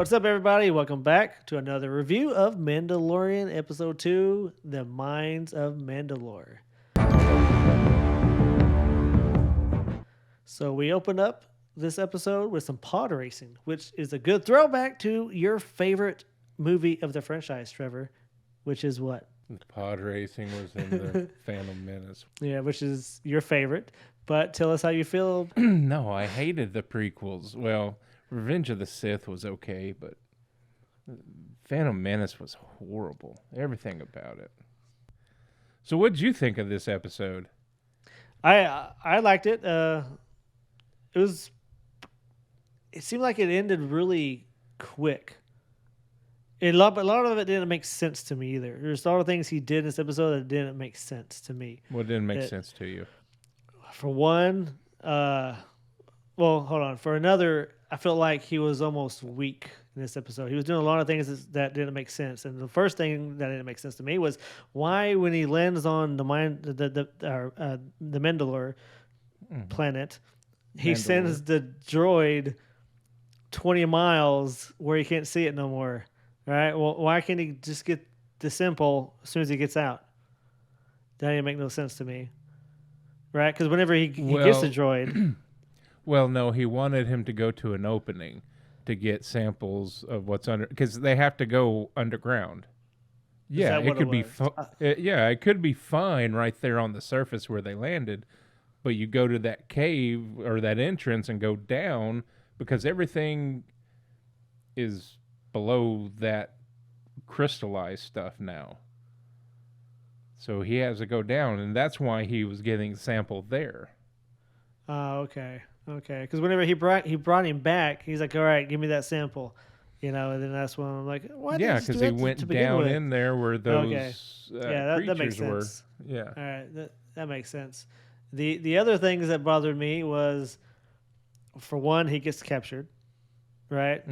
What's up, everybody? Welcome back to another review of Mandalorian Episode 2, The Mines of Mandalore. So we opened up this episode with some pod racing, which is a good throwback to your favorite movie of the franchise, Trevor, which is what? Pod racing was in the Phantom Menace. Yeah, which is your favorite. But tell us how you feel. No, I hated the prequels. Well, Revenge of the Sith was okay, but Phantom Menace was horrible. Everything about it. So what did you think of this episode? I liked it. It seemed like it ended really quick. A lot of it didn't make sense to me either. There's a lot of things he did in this episode that didn't make sense to me. What didn't make sense to you? For one, well, hold on. For another, I felt like he was almost weak in this episode. He was doing a lot of things that didn't make sense. And the first thing that didn't make sense to me was why, when he lands on the Mandalore planet, he sends the droid 20 miles where he can't see it no more. Right? Well, why can't he just get the simple as soon as he gets out? That didn't make no sense to me. Right? Because whenever he gets the droid. Well, no, he wanted him to go to an opening to get samples of what's under, because they have to go underground. Yeah, it could be. It could be fine right there on the surface where they landed, but you go to that cave or that entrance and go down because everything is below that crystallized stuff now. So he has to go down, and that's why he was getting sampled there. Oh, okay. Because whenever he brought him back, he's like, "All right, give me that sample," and then that's when I'm like, "Why?" Yeah, because he went down in there where those that makes sense. Were. Yeah. All right, that makes sense. The other things that bothered me was, for one, he gets captured. Right,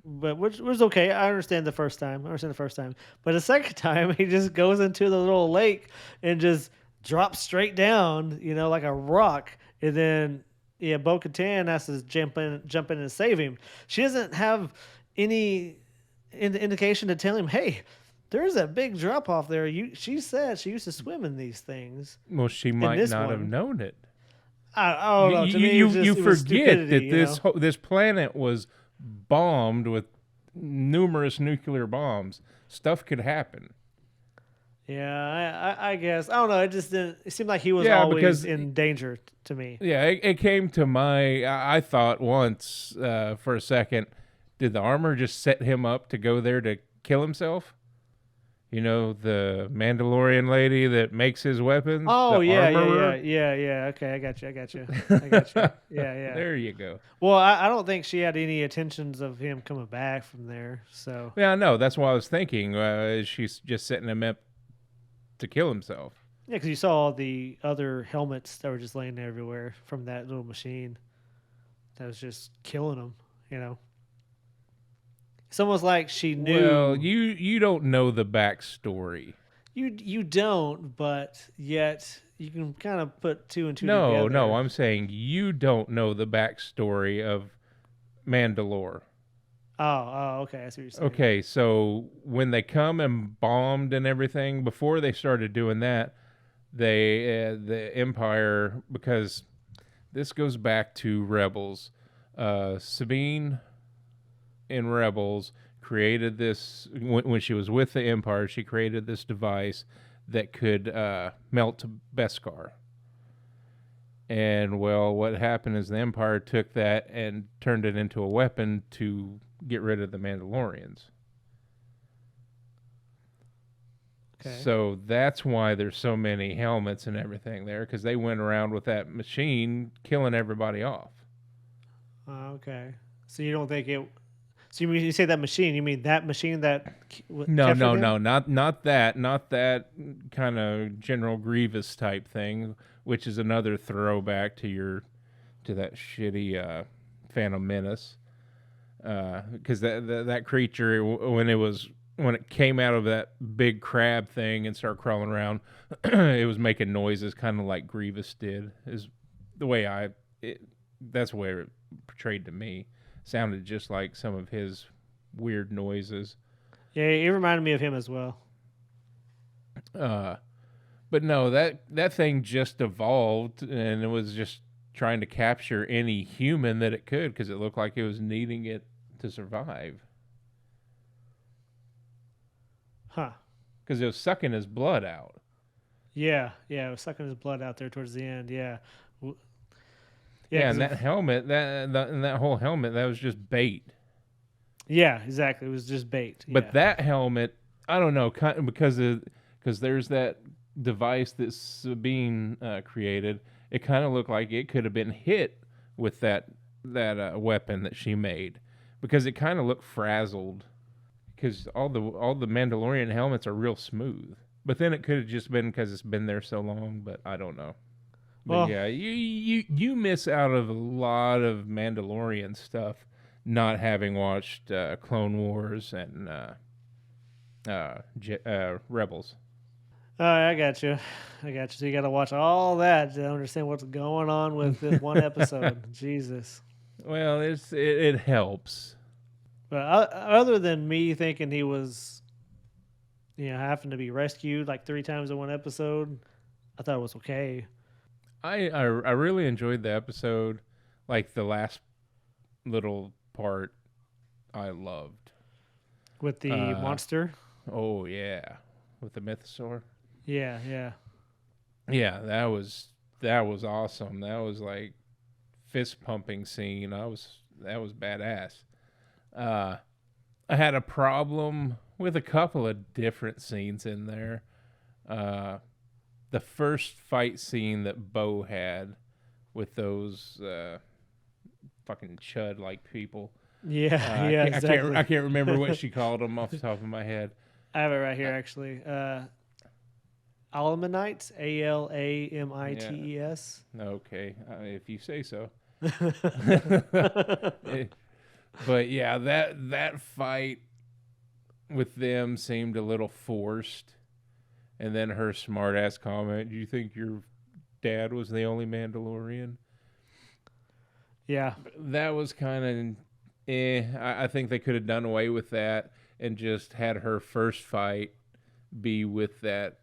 but which was okay. I understand the first time. But the second time, he just goes into the little lake and just drops straight down, like a rock. And then, Bo-Katan has to jump in and save him. She doesn't have any indication to tell him, "Hey, there's a big drop off there." She said she used to swim in these things. Well, she might not have known it. I don't know. To me, you forget that this planet was bombed with numerous nuclear bombs. Stuff could happen. Yeah, I guess. I don't know. It just didn't. It seemed like he was always in danger to me. Yeah, it came to I thought once for a second, did the armor just set him up to go there to kill himself? The Mandalorian lady that makes his weapons. Oh, yeah. Okay, I got you. Yeah. There you go. Well, I don't think she had any intentions of him coming back from there. So yeah, no, that's what I was thinking. She's just setting him up to kill himself. Yeah, because you saw all the other helmets that were just laying there everywhere from that little machine that was just killing them. It's almost like she knew. Well, you don't know the backstory. You don't, but yet you can kind of put two and two together. No, I'm saying you don't know the backstory of Mandalore. Oh, okay. I see what you're saying. Okay, so when they come and bombed and everything, before they started doing that, the Empire, because this goes back to Rebels, Sabine in Rebels created this when she was with the Empire. She created this device that could melt Beskar. And well, what happened is the Empire took that and turned it into a weapon to get rid of the Mandalorians. Okay. So that's why there's so many helmets and everything there, because they went around with that machine killing everybody off. Okay. So you don't think it... So you say that machine? You mean that machine that? No, not that kind of General Grievous type thing, which is another throwback to that shitty Phantom Menace. Because that creature, when it came out of that big crab thing and started crawling around, it was making noises kind of like Grievous did. Is the way that's the way it portrayed to me. Sounded just like some of his weird noises. Yeah, it reminded me of him as well. But no, that thing just evolved, and it was just trying to capture any human that it could because it looked like it was needing it to survive. Huh. Because it was sucking his blood out. Yeah, it was sucking his blood out there towards the end. Yeah. Yeah, and that helmet, that whole helmet, that was just bait. Yeah, exactly. It was just bait. But that helmet, I don't know, because there's that device that's being created. It kind of looked like it could have been hit with that weapon that she made, because it kind of looked frazzled. Because all the Mandalorian helmets are real smooth. But then it could have just been because it's been there so long. But I don't know. But yeah, you miss out of a lot of Mandalorian stuff not having watched Clone Wars and Rebels. All right, I got you. So you got to watch all that to understand what's going on with this one episode. Jesus. Well, it helps. But other than me thinking he was, having to be rescued like 3 times in one episode, I thought it was okay. I really enjoyed the episode. Like the last little part, I loved. With the monster? Oh, yeah. With the Mythosaur? Yeah. Yeah, that was awesome. That was like fist pumping scene. That was badass. I had a problem with a couple of different scenes in there. The first fight scene that Bo had with those fucking chud-like people. Yeah, exactly. I can't remember what she called them off the top of my head. I have it right here, actually. Alamanites, Alamites. Okay, if you say so. But yeah, that fight with them seemed a little forced. And then her smart-ass comment, "Do you think your dad was the only Mandalorian?" Yeah. That was kind of I think they could have done away with that and just had her first fight be with that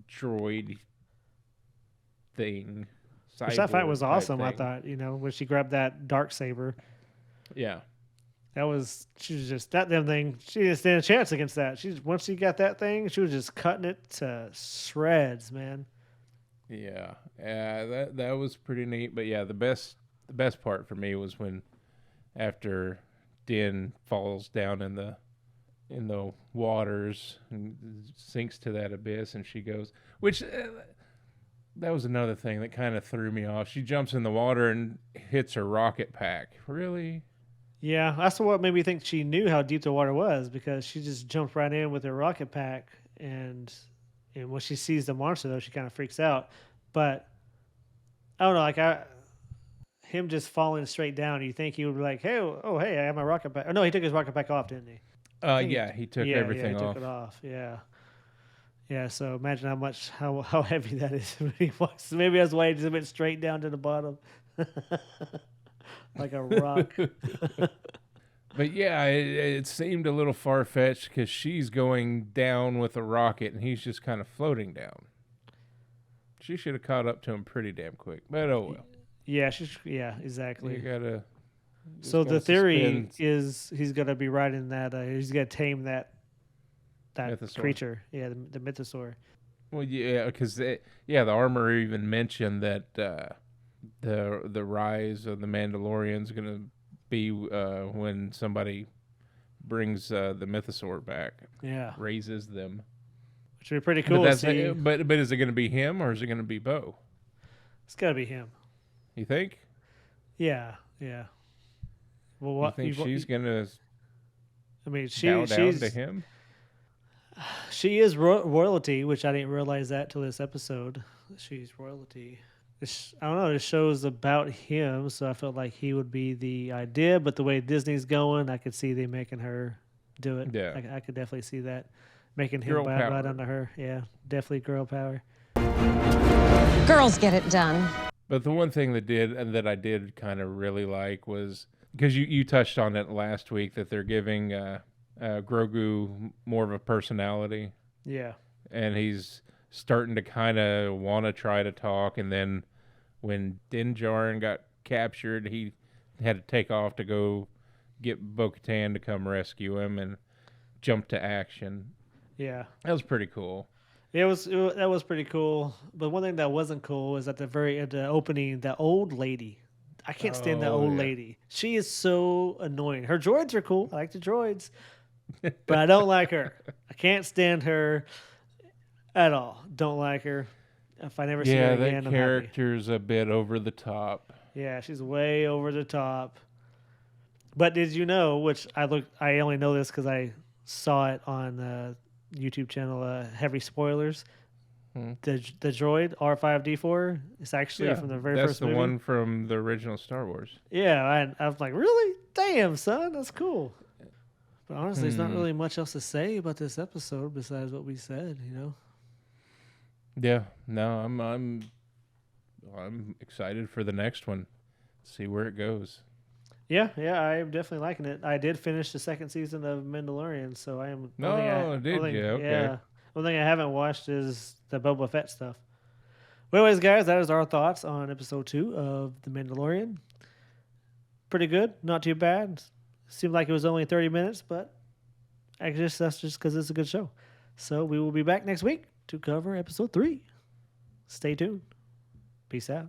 droid thing. Which that fight was awesome, thing. I thought, when she grabbed that dark saber. Yeah. She was just that damn thing. She didn't stand a chance against that. Once she got that thing, she was just cutting it to shreds, man. Yeah, that was pretty neat. But yeah, the best part for me was when after Din falls down in the waters and sinks to that abyss, and she goes, which that was another thing that kind of threw me off. She jumps in the water and hits her rocket pack. Really? Yeah, that's what made me think she knew how deep the water was, because she just jumped right in with her rocket pack, and when she sees the monster, though, she kind of freaks out. But I don't know, him just falling straight down, you think he would be like, hey, I have my rocket pack. Oh, no, he took his rocket pack off, didn't he? He took everything off. Took it off, yeah. Yeah, so imagine how heavy that is when he walks. Maybe that's why he just went straight down to the bottom. Like a rock. But yeah, it seemed a little far-fetched because she's going down with a rocket and he's just kind of floating down. She should have caught up to him pretty damn quick, but oh well. Yeah, exactly. You gotta. So the theory is he's gonna be riding that. He's gonna tame that Mythosaur. creature. Yeah, the Mythosaur. Well, yeah, because the armor even mentioned that the rise of the Mandalorian's gonna be when somebody brings the Mythosaur back. Yeah, raises them. Which would be pretty cool. But is it gonna be him or is it gonna be Bo? It's gotta be him. You think? Yeah. Well, what you think she's gonna? I mean, bow down to him. She is royalty, which I didn't realize that till this episode. She's royalty. I don't know. It shows about him, so I felt like he would be the idea. But the way Disney's going, I could see them making her do it. Yeah, I could definitely see that, making him bow right under her. Yeah, definitely girl power. Girls get it done. But the one thing that I did kind of really like was because you touched on it last week that they're giving Grogu more of a personality, Yeah. and he's starting to kind of want to try to talk. And then when Din Djarin got captured, he had to take off to go get Bo-Katan to come rescue him and jump to action. Yeah. That was pretty cool. That was pretty cool. But one thing that wasn't cool is at the opening, the old lady. I can't stand that Oh old yeah. lady. She is so annoying. Her droids are cool. I like the droids, but I don't like her. I can't stand her at all. Don't like her. If I never see her Yeah, that again, I'm happy. character's a bit over the top. Yeah, she's way over the top. But did you know? Which I only know this because I saw it on YouTube channel. Heavy spoilers. Hmm. The droid R5D4 is actually Yeah, from the very that's first the movie. one from the original Star Wars. Yeah, I was like, really? Damn, son, that's cool. But honestly, there's not really much else to say about this episode besides what we said. Yeah, no, I'm excited for the next one. See where it goes. Yeah, I'm definitely liking it. I did finish the second season of Mandalorian, so I am. No, did you? Okay. Yeah. One thing I haven't watched is the Boba Fett stuff. Well, anyways, guys, that is our thoughts on episode 2 of The Mandalorian. Pretty good, not too bad. Seemed like it was only 30 minutes, but I guess that's just because it's a good show. So we will be back next week to cover episode 3. Stay tuned. Peace out.